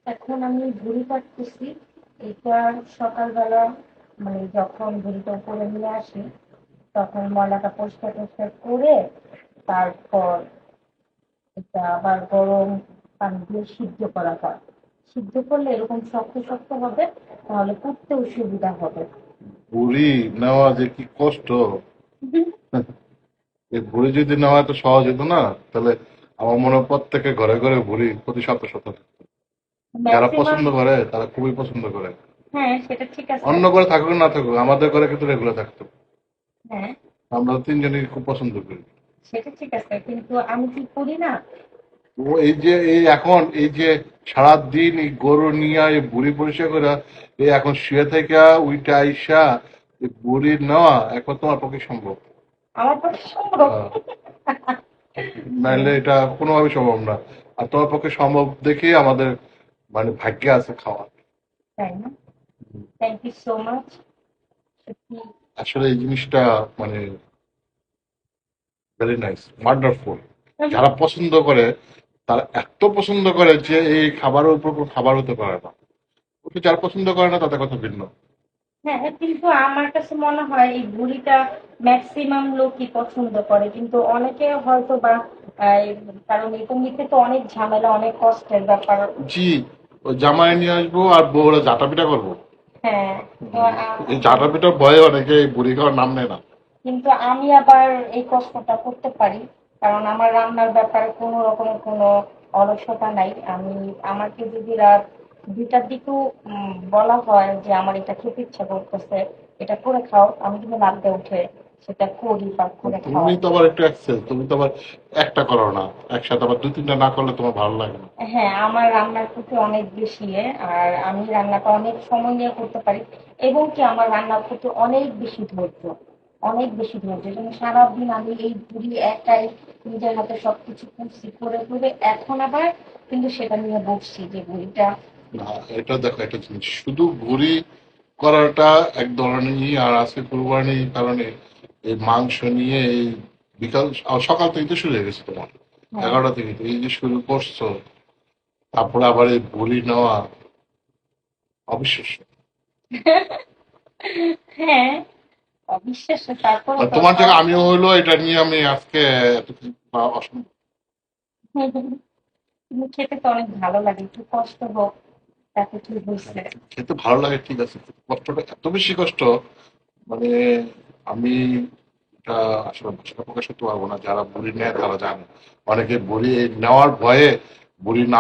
এখন আমি ভুঁড়ি কাটতেছি। এটা সকালবেলা, মানে যখন ভুঁড়িটা উপরে নিয়ে আসি তখন ময়লাটা পরিষ্কার টরিষ্কার করে তারপর এটা আবার গরম পানি দিয়ে সিদ্ধ করা হয়। সিদ্ধ করলে এরকম শক্ত শক্ত হবে, তাহলে কুটতেও সুবিধা হবে। ভুড়ি নেওয়া যে কি কষ্ট! এই ভুড়ি যদি নেওয়া এত সহজ হতো না, তাহলে আমার মনে হয় প্রত্যেকের ঘরে ঘরে ভুড়ি প্রতি সপ্তাহে সপ্তাহে থাকতো। যারা ম্যাক্সিমাম। পছন্দ করে তারা খুবই পছন্দ করে। হ্যাঁ, সেটা ঠিক আছে। অন্য করে থাকুক না থাকুক, আমাদের ঘরে কিন্তু রেগুলার থাকতো। হ্যাঁ, আমরা তিনজনই খুব পছন্দ করি। সেটা ঠিক আছে, কিন্তু আমি কি করি না। তো এই যে এখন এই যে সারাদিন এই গরু নিয়ে এই বুড়ি পরিষ্কার করে এই এখন শুয়ে থেকে উইটা আইসা এই বুড়ি নেওয়া এখন তোমার পক্ষে সম্ভব? আমার পক্ষে সম্ভব। আহ, হ্যাঁ, নাইলে এটা কোনোভাবে সম্ভব না। আর তোমার পক্ষে সম্ভব দেখে আমাদের মানে ভাগ্যে আছে খাওয়া। তাই না? Thank you so much. সত্যি। আসলে এই জিনিসটা মানে ভেরি নাইস, ওয়ান্ডারফুল। যারা পছন্দ করে তারা এত পছন্দ করে যে এই খাবারের উপর কোনো খাবার হতে পারে না। ওকে যারা পছন্দ করে না তাদের কথা ভিন্ন। হ্যাঁ, কিন্তু আমার কাছে মনে হয় এই ভুড়িটা ম্যাক্সিমাম লোকই পছন্দ করে, কিন্তু অনেকে হয়তো বা আহ, কারণ এটা নিতে তো অনেক ঝামেলা, অনেক কষ্টের ব্যাপার। জি, ওই জামাই নিয়ে আসবো আর বউরা জাটা পিটা করবো। হ্যাঁ। তো এই জাটা পিটার ভয়ে অনেকে এই বুড়ি খাওয়ার নাম নেয় না। কিন্তু আমি আবার এই কষ্টটা করতে পারি, কারণ আমার রান্নার ব্যাপারে কোনো রকমের কোনো অলসতা নাই। আমি, আমাকে যদি রাত 2টার দিকেও বলা হয় যে আমার এটা খেতে ইচ্ছা করতেছে, এটা করে খাও, আমি কিন্তু রাতে উঠে সেটা করি বা করে তুমি খাওয়াই। তো আবার একটু এক্সেল, তুমি তো আবার একটা করো না, একসাথে আবার দুই তিনটা না করলে তোমার ভালো লাগে না। হ্যাঁ, আমার রান্নার প্রতি অনেক বেশি আর আমি রান্নাটা অনেক সময় নিয়ে করতে পারি, এবং কি আমার রান্নার প্রতি অনেক বেশি ধৈর্য, অনেক বেশি ধৈর্য। যেন সারাদিন আমি এই বুড়ি একাই নিজের হাতে সবকিছু করছি, করে করে এখন আবার কিন্তু সেটা নিয়ে বসছি যে বুড়িটা। না, এটা দেখো একটা জিনিস, শুধু ঘুরি করাটা এক ধরনের আর আজকে কুরবানির কারণে এই মাংস নিয়ে এই বিকাল সকাল থেকে তো শুরু হয়ে গেছে তোমার, হ্যাঁ। 11টা থেকে তো এই যে শুরু করছো, তারপরে আবার এই বড়ি নেওয়া, অবিশ্বাস্য। হ্যাঁ, অবিশ্বাস্য, তারপরও আর তো তোমার থেকে খাওয়া। আমিও হইলো এটা নিয়ে আমি আজকে এত কিছু পাওয়া অসম্ভব। কিন্তু খেতে তো অনেক ভালো লাগে, একটু কষ্ট হোক, তাতে কি হয়েছে। খেতে ভালো লাগে ঠিক আছে, কষ্টটা এত বেশি কষ্ট, মানে আমি এটা আসলে ভাষাটা প্রকাশ করতে পারবো না। যারা বুড়ি নেয় তারা জানে, অনেকে বুড়ি নেওয়ার ভয়ে বুড়ি না